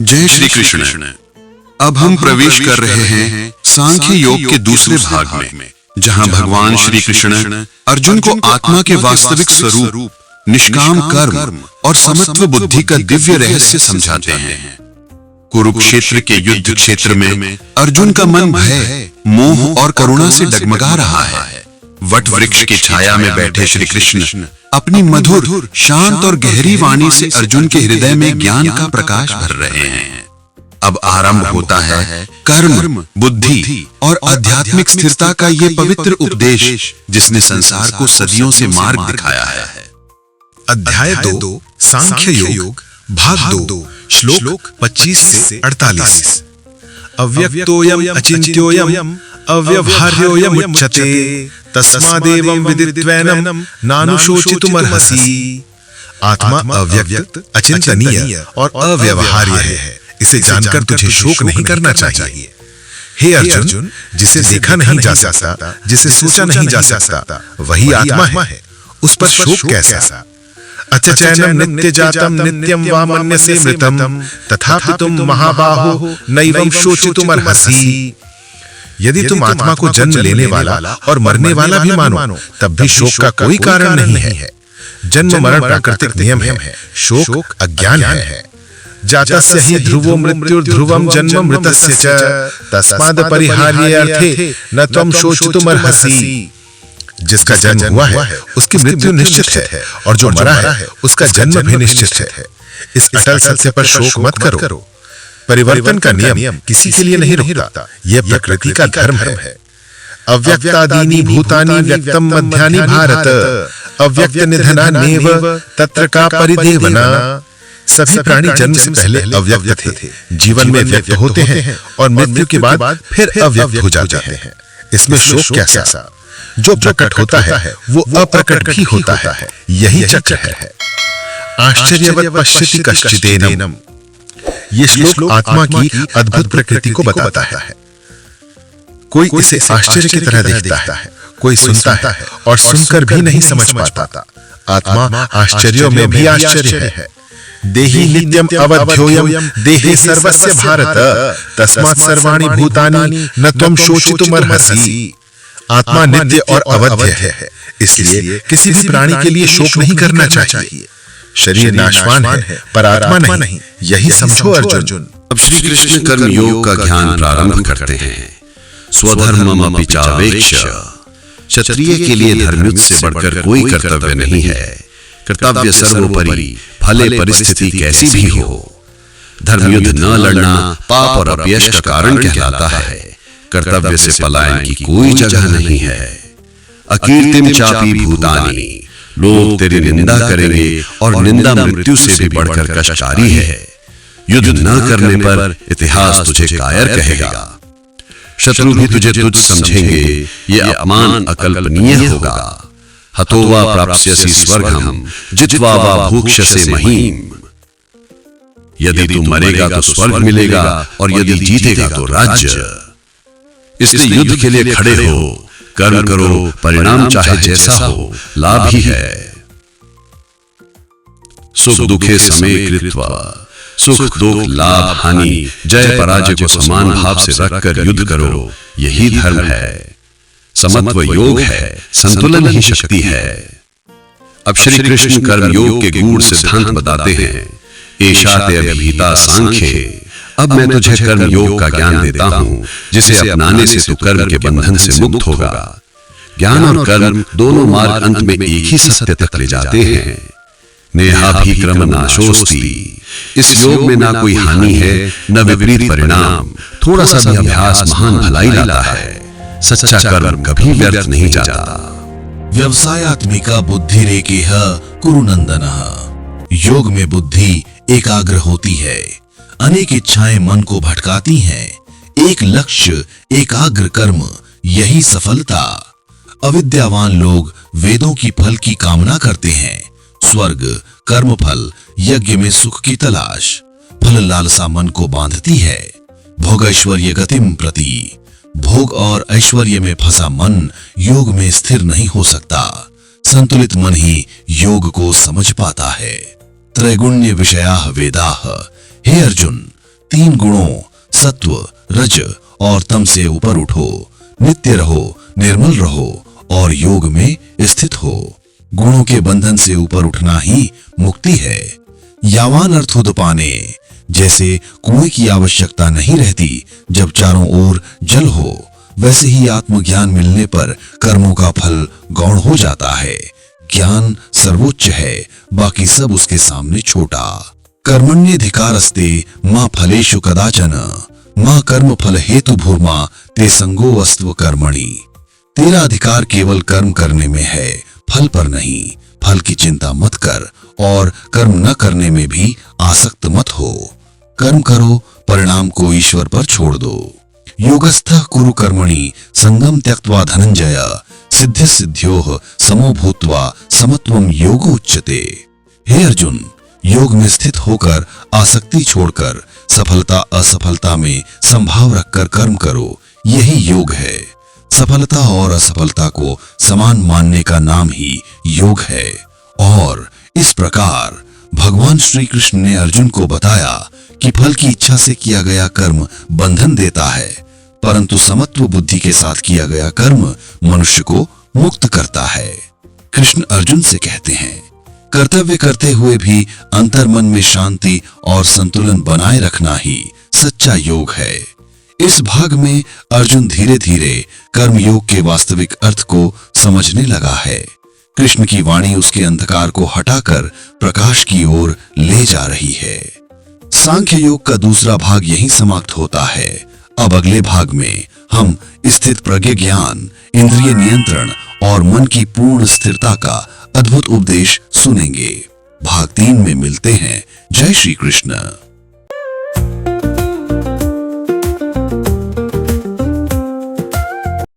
जय श्री कृष्ण। अब हम प्रवेश कर रहे हैं सांख्य योग के दूसरे भाग में, जहां भगवान श्री कृष्ण अर्जुन को आत्मा के वास्तविक स्वरूप, निष्काम कर्म और समत्व बुद्धि का दिव्य रहस्य समझाते हैं। कुरुक्षेत्र के युद्ध क्षेत्र में अर्जुन का मन भय, मोह और करुणा से डगमगा रहा है। वट वृक्ष की छाया में बैठे श्री कृष्ण अपनी मधुर, शांत और गहरी वाणी से अर्जुन के हृदय में ज्ञान का प्रकाश भर रहे हैं। अब आरंभ होता है कर्म, बुद्धि और आध्यात्मिक स्थिरता का ये पवित्र उपदेश, जिसने संसार को सदियों से मार्ग दिखाया है। अध्याय 2 सांख्य योग भाग 2 श्लोक 25 से 48। अव्यक्तोयम अचिन्त्योयम अव्यवहार्योयम उच्यते तस्मादेवं विदित्वैनं नानुशोचितुमर्हसि। आत्मा अव्यक्त, अचिंतनीय और अव्यवहार्य है। इसे जानकर तुझे शोक नहीं करना चाहिए। हे अर्जुन, जिसे देखा नहीं जा सकता, जिसे सोचा नहीं जा सकता, वही आत्मा है। उस पर शोक कैसा? अचचैनम नित्य जातम नित्यम वा मन्यसे मृतम तथापि तुम महाबाहो नैवं शोचितुमर्हसि। यदि तुम आत्मा को जन्म लेने वाला और मरने वाला भी मानो, तब भी शोक का कोई कारण नहीं है। जन्म मरण प्राकृतिक नियम है, शोक अज्ञान है। जातस्य हि ध्रुवो मृत्युर्ध्रुवं जन्म मृतस्य च तस्माद् परिहार्यर्थे न त्वं शोचितुमर्हसि। जिसका जन्म हुआ है उसकी मृत्यु निश्चित है, और जो मरा है उसका जन्म भी निश्चित है। इस अटल सत्य पर शोक मत करो। परिवर्तन का नियम किसी के लिए नहीं रुकता, यह प्रकृति का धर्म है। अव्यक्तादीनि भूतानि व्यक्तम मध्यानि भारत अव्यक्त निधनान्येव तत्र का परिदेवना। सभी प्राणी जन्म से पहले अव्यक्त थे, जीवन में व्यक्त होते हैं और मृत्यु के बाद फिर अव्यक्त हो जाते हैं। इसमें शोक कैसा? जो प्रकट होता है वो अप्रकट भी होता है, यही चक्र है। आश्चर्यवत् पश्यति कश्चिदेनम। ये श्लोक आत्मा की अद्भुत प्रकृति को बताता है। कोई इसे आश्चर्य की तरह देखता है, कोई सुनता है और सुनकर भी नहीं समझ पाता। आत्मा आश्चर्यों में भी आश्चर्य है। देहि नित्यम अवध्योयम देहे सर्वस्य भारत तस्मात् सर्वाणि भूतानि न त्वं शोचितुमर्हसि। आत्मा नित्य और अवध्य है, इसलिए किसी भी प्राणी के लिए शोक नहीं करना चाहिए। शरीर नाशवान है पर आत्मा नहीं, यही समझो अर्जुन। अब श्री कृष्ण कर्म योग का ज्ञान प्रारंभ करते हैं। स्वधर्ममपि चावेक्ष्य। क्षत्रिय के लिए धर्मयुद्ध से बढ़कर कोई कर्तव्य नहीं है। कर्तव्य सर्वोपरि, भले परिस्थिति कैसी भी हो। धर्मयुद्ध न लड़ना पाप और अपयश का कारण कहलाता है। कर्तव्य से पलायन की कोई जगह नहीं है। अकीर्तिम चापी भूतानि। लोग तेरी निंदा करेंगे और निंदा मृत्यु से भी बढ़कर कष्टकारी है। युद्ध न करने पर इतिहास तुझे कायर कहेगा। शत्रु भी तुझे तुच्छ समझेंगे, ये अपमान अकल्पनीय होगा। हतोवा प्राप्स्यसि स्वर्गम जित्वा वा भुक्ष्यसे महीम। यदि तू मरेगा तो स्वर्ग मिलेगा, और यदि जीतेगा तो राज्य। इसलिए युद्ध के लिए खड़े हो, कर्म करो, परिणाम चाहे जैसा हो, लाभ ही है। सुख दुखे समे कृत्वा। सुख दुख लाभ हानि जय पराजय को समान भाव से रखकर युद्ध करो, यही धर्म है। समत्व योग है, संतुलन ही शक्ति है। अब श्री कृष्ण कर्म योग के गूढ़ सिद्धांत बताते हैं। एषा ते अभिहिता सांख्ये। अब मैं तुझे कर्म योग का ज्ञान देता हूं, जिसे अपनाने से तू कर्म के बंधन से मुक्त होगा। ज्ञान और कर्म दोनों मार्ग अंत में एक ही सत्य तक ले जाते हैं। नेहाभिक्रम नाशोस्ति। इस योग में ना कोई हानि है, न विपरीत परिणाम। थोड़ा सा भी अभ्यास महान भलाई लाता है। सच्चा कर्म कभी व्यर्थ नहीं जाता। व्यवसायात्मिका बुद्धिरेकेह कुरुनंदनः। योग में बुद्धि एकाग्र होती है। अनेक इच्छाएं मन को भटकाती हैं। एक लक्ष्य, एकाग्र कर्म, यही सफलता। अविद्यावान लोग वेदों की फल की कामना करते हैं। स्वर्ग, कर्म फल, यज्ञ में सुख की तलाश। फल लालसा मन को बांधती है। भोगैश्वर्य गतिम प्रति। भोग और ऐश्वर्य में फंसा मन योग में स्थिर नहीं हो सकता। संतुलित मन ही योग को समझ पाता है। त्रैगुण्य विषयाः वेदाः। हे अर्जुन, तीन गुणों सत्व, रज और तम से ऊपर उठो, नित्य रहो, निर्मल रहो और योग में स्थित हो। गुणों के बंधन से ऊपर उठना ही मुक्ति है। यावान अर्थोद पाने, जैसे कुएं की आवश्यकता नहीं रहती जब चारों ओर जल हो, वैसे ही आत्मज्ञान मिलने पर कर्मों का फल गौण हो जाता है। ज्ञान सर्वोच्च है, बाकी सब उसके सामने छोटा। कर्मण्यधिकारस्ते मां फलेषु कदाचन, मां कर्म फल हेतु भूर्मा ते संगो वस्तु कर्मणि। तेरा अधिकार केवल कर्म करने में है, फल पर नहीं। फल की चिंता मत कर और कर्म न करने में भी आसक्त मत हो। कर्म करो, परिणाम को ईश्वर पर छोड़ दो। योगस्थः कुरु कर्मणि संगम त्यक्त्वा धनंजय, सिद्धि सिद्ध्योः समो भूत्वा समत्वम योगो उच्यते। हे अर्जुन, योग में स्थित होकर आसक्ति छोड़कर सफलता असफलता में संभाव रखकर कर्म करो, यही योग है। सफलता और असफलता को समान मानने का नाम ही योग है। और इस प्रकार भगवान श्री कृष्ण ने अर्जुन को बताया कि फल की इच्छा से किया गया कर्म बंधन देता है, परंतु समत्व बुद्धि के साथ किया गया कर्म मनुष्य को मुक्त करता है। कृष्ण अर्जुन से कहते हैं, कर्तव्य करते हुए भी अंतर्मन में शांति और संतुलन बनाए रखना ही सच्चा योग है। इस भाग में अर्जुन धीरे धीरे कर्म योग के वास्तविक अर्थ को समझने लगा है। कृष्ण की वाणी उसके अंधकार को हटाकर प्रकाश की ओर ले जा रही है। सांख्य योग का दूसरा भाग यहीं समाप्त होता है। अब अगले भाग में हम स्थित प्रज्ञ ज्ञान, इंद्रिय नियंत्रण और मन की पूर्ण स्थिरता का अद्भुत उपदेश सुनेंगे। भाग 3 में मिलते हैं। जय श्री कृष्ण।